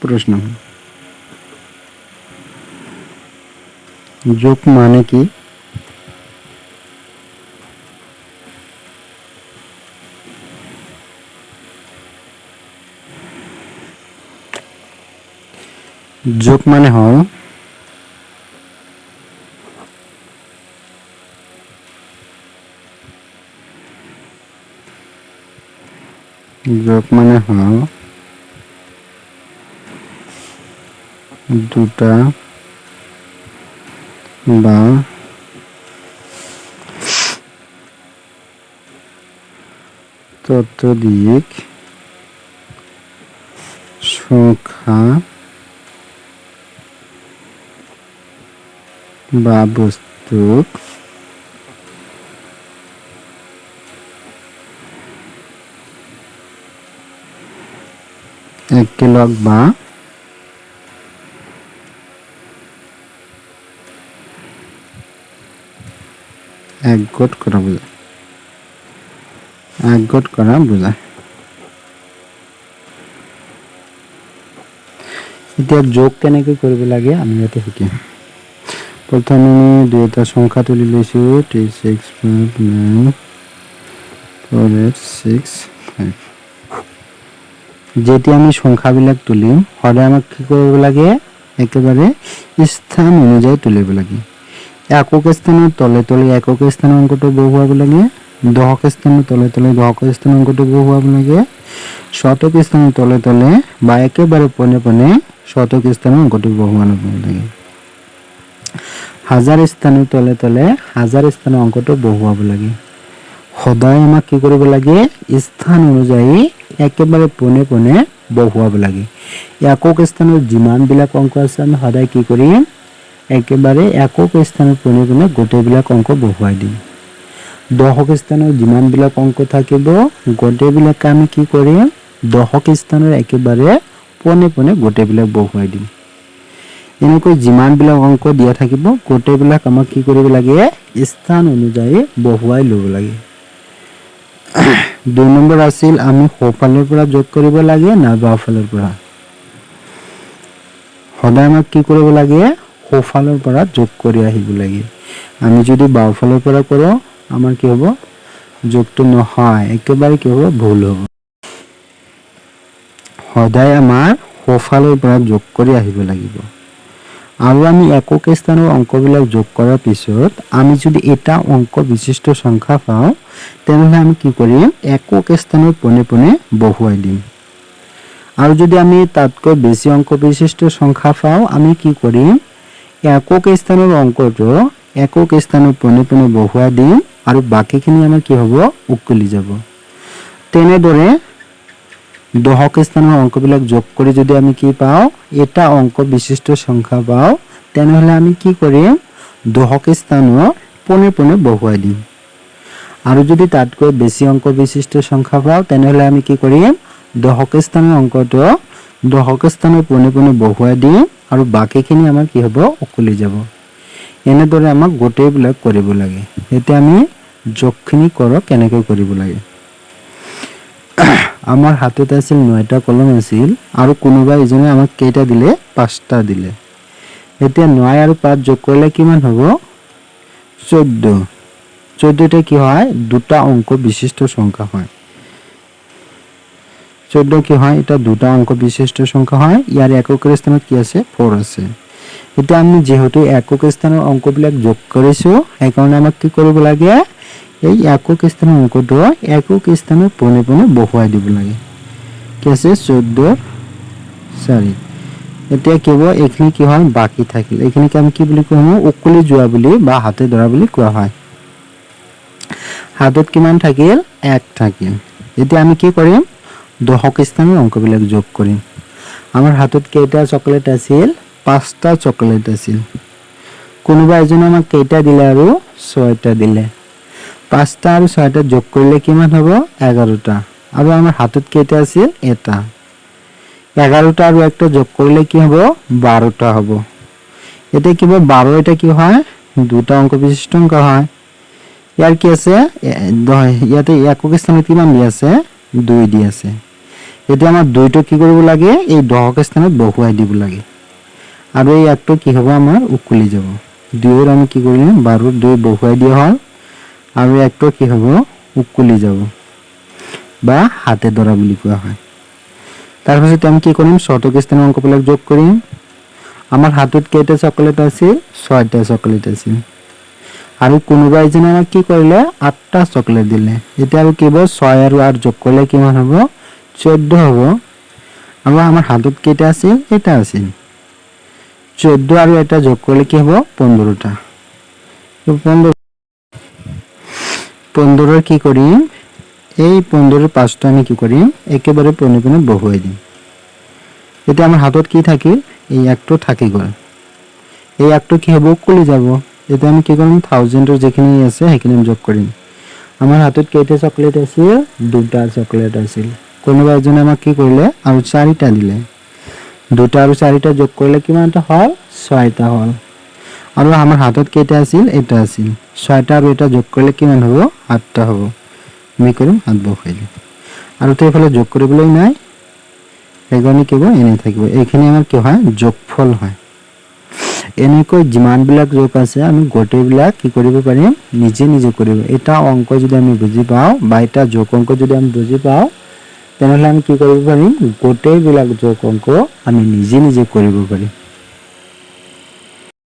প্রশ্ন, যোগ মানে কি? যোগ মানে হল দুটা বা ততোধিক সংখ্যা বা বস্তু একলগ বা একগোট করা বোঝায়। এতিয়া যোগ কেনেকৈ কৰিব লাগে আমি ইয়াতে শিকিম। প্ৰথমে আমি দুটা সংখ্যা তুলি লৈছোঁ 3654865। যেতিয়া আমি সংখ্যাবিলাক তুলিম সদায় আমাক কি কৰিব লাগে, একেবাৰে স্থান অনুযায়ী তুলিব লাগে। একক স্থানৰ তলে তলে একক স্থানৰ অংকটো বহুৱাব লাগে, দশক স্থানৰ তলে তলে দশক স্থানৰ অংকটো বহুৱাব লাগে, শতক স্থানৰ তলে তলে বা একেবাৰে পোনে পোনে শতক স্থানৰ অংকটো বহুৱাব লাগে। হাজাৰ স্থানৰ তলে তলে হাজাৰ স্থানৰ অংকটো বহুৱাব লাগে। সদায় আমাক কি কৰিব লাগে, স্থান অনুযায়ী একেবাৰে পোনে পোনে বহুৱাব লাগে। একক স্থানৰ যিমানবিলাক অংক আছে আমি সদায় কি কৰিম, একেবাৰে একক স্থানৰ পোনে পোনে গোটেইবিলাক অংক বহুৱাই দিম। দশক স্থানৰ যিমানবিলাক অংক থাকিব গোটেইবিলাক আমি কি কৰিম, দশক স্থানৰ একেবাৰে পোনে পোনে গোটেইবিলাক বহুৱাই দিম। এনেকৈ যিমানবিলাক অংক দিয়া থাকিব গোটেইবিলাক আমাক কি কৰিব লাগে, স্থান অনুযায়ী বহুৱাই ল'ব লাগে। 2 নম্বৰ আছিল আমি সোঁফালৰ পৰা যোগ কৰিব লাগে না বাওঁফালৰ পৰা। সদায় আমাক কি কৰিব লাগে, সোঁফালৰ পৰা যোগ কৰি আহিব লাগে। আমি যদি বাওঁফালৰ পৰা কৰোঁ আমাৰ কি হ'ব, যোগটো নহয়, একেবাৰে কি হ'ব, ভুল হ'ব। সদায় আমাৰ সোঁফালৰ পৰা যোগ কৰি আহিব লাগিব। আৰু আমি একক স্থানৰ অংকবিলাক যোগ কৰাৰ পিছত আমি যদি এটা অংক বিশিষ্ট সংখ্যা পাওঁ তেনেহ'লে আমি কি কৰিম, একক স্থানৰ পোনে পোনে বহুৱাই দিম। আৰু যদি আমি তাতকৈ বেছি অংক বিশিষ্ট সংখ্যা পাওঁ আমি কি কৰিম, একক স্থানৰ অংকটো একক স্থানৰ পোনে পোনে বহুৱাই দিম আৰু বাকীখিনি আমাৰ কি হ'ব, উকলি যাব। তেনেদৰে দশক স্থানৰ অংকবিলাক যোগ কৰি যদি আমি কি পাওঁ, এটা অংক বিশিষ্ট সংখ্যা পাওঁ তেনেহ'লে আমি কি কৰিম, দশক স্থানৰ পোনে পোনে বহুৱাই দিম। আৰু যদি তাতকৈ বেছি অংক বিশিষ্ট সংখ্যা পাওঁ তেনেহ'লে আমি কি কৰিম, দশক স্থানৰ অংকটো দশক স্থানৰ পোনে পোনে বহুৱাই দিম আৰু বাকীখিনি আমাৰ কি হ'ব, উকলি যাব। এনেদৰে আমাক গোটেইবিলাক কৰিব লাগে। এতিয়া আমি যোগখিনি কৰক কেনেকৈ কৰিব লাগে। আমাৰ হাতত আছিল 9টা কলম আছিল আৰু কোনোবা এজনে আমাক কেইটা দিলে, 5টা দিলে। এতিয়া 9 আৰু 5 যোগ কৰিলে কিমান হ'ব, 14। 14টা কি হয়, দুটা অংক বিশিষ্ট সংখ্যা হয়। 14 কি হয়, এটা দুটা অংক বিশিষ্ট সংখ্যা হয়। ইয়াৰ একক স্থানত কি আছে, 4 আছে। এতিয়া আমি যেহেতু একক স্থানৰ অংকবিলাক যোগ কৰিছোঁ সেইকাৰণে আমাক কি কৰিব লাগে, এই একক স্থানৰ অংকটো একক স্থানৰ পোনে পোনে বহুৱাই দিব লাগে। কি আছে, 14/4। এতিয়া কি হ'ব, এইখিনি কি হয়, বাকী থাকিল। এইখিনিকে আমি কি বুলি কওঁ, উকলি যোৱা বুলি বা হাতে ধৰা বুলি কোৱা হয়। হাতত কিমান থাকিল, 1 থাকিল। এতিয়া আমি কি কৰিম, দশক স্থানৰ অংকবিলাক যোগ কৰিম। আমাৰ হাতত কেইটা চকলেট আছিল, 5টা চকলেট আছিল। কোনোবা এজনে আমাক কেইটা দিলে, আৰু 6টা দিলে। 5টা আৰু 6টা যোগ কৰিলে কিমান হ'ব, 11টা। আৰু আমাৰ হাতত কেইটা আছিল, এটা। 11টা আৰু 1টা যোগ কৰিলে কি হ'ব, 12টা হ'ব। এতিয়া কি হ'ব, 12 এটা কি হয়, দুটা অংক বিশিষ্ট অংক হয়। ইয়াৰ কি আছে, ইয়াতে একক স্থানত কিমান দি আছে, 2 দি আছে। এতিয়া আমাৰ 2টো কি কৰিব লাগে, এই দশক স্থানত বহুৱাই দিব লাগে। আৰু এই 1টো কি হ'ব, আমাৰ উকলি যাব। 2ৰ আমি কি কৰিম, 12ৰ 2 বহুৱাই দিয়া হ'ল, আৰু 1টো কি হ'ব, উকলি যাব বা হাতে ধৰা বুলি কোৱা হয়। তাৰপিছত আমি কি কৰিম, শতক স্থানৰ অংকবিলাক যোগ কৰিম। আমাৰ হাতত কেইটা চকলেট আছিল, 6টা চকলেট আছিল। আৰু কোনোবা এজনে আমাক কি কৰিলে, 8টা চকলেট দিলে। এতিয়া আৰু কি হ'ব, 6 আৰু 8 যোগ কৰিলে কিমান হ'ব, 14 হ'ব। আৰু আমাৰ হাতত কেইটা আছিল, এটা আছিল। 14 আৰু এটা যোগ কৰিলে কি হ'ব, 15টা। 15ৰ কি কৰিম, এই 15ৰ 5টো আমি কি কৰিম, একেবাৰে পোনে পোনে বহুৱাই দিম। এতিয়া আমাৰ হাতত কি থাকিল, এই 1টো থাকি গ'ল। এই 1টো কি হ'ব, উকলি যাব। এতিয়া আমি কি কৰিম, 1000ৰ যিখিনি আছে সেইখিনি যোগ কৰিম। আমাৰ হাতত কেইটা চকলেট আছিল, 2টা চকলেট আছিল। কোনোবা এজনে আমাক কি কৰিলে, আৰু 4টা দিলে। 2টা আৰু 4টা যোগ কৰিলে কিমানটা হ'ল, 6টা হ'ল। আৰু আমাৰ হাতত কেইটা আছিল, এটা আছিল। 6টা আৰু এটা যোগ কৰিলে কিমান হ'ব, 8টা হ'ব। আমি কৰিম 8 বহুৱাই দিম। আৰু তো এইফালে যোগ কৰিবলৈ নাই, সেইকাৰণে কি হ'ব, এনেই থাকিব। এইখিনি আমাৰ কি হয়, যোগফল হয়। এনেকৈ যিমানবিলাক যোগ আছে আমি গোটেইবিলাক কি কৰিব পাৰিম, নিজে নিজে কৰিব। এটা অংক যদি আমি বুজি পাওঁ বা এটা যোগ অংক যদি আমি বুজি পাওঁ, তেনেহ'লে আমি কি কৰিব পাৰিম, গোটেইবিলাক যোগ অংক আমি নিজে নিজে কৰিব পাৰিম।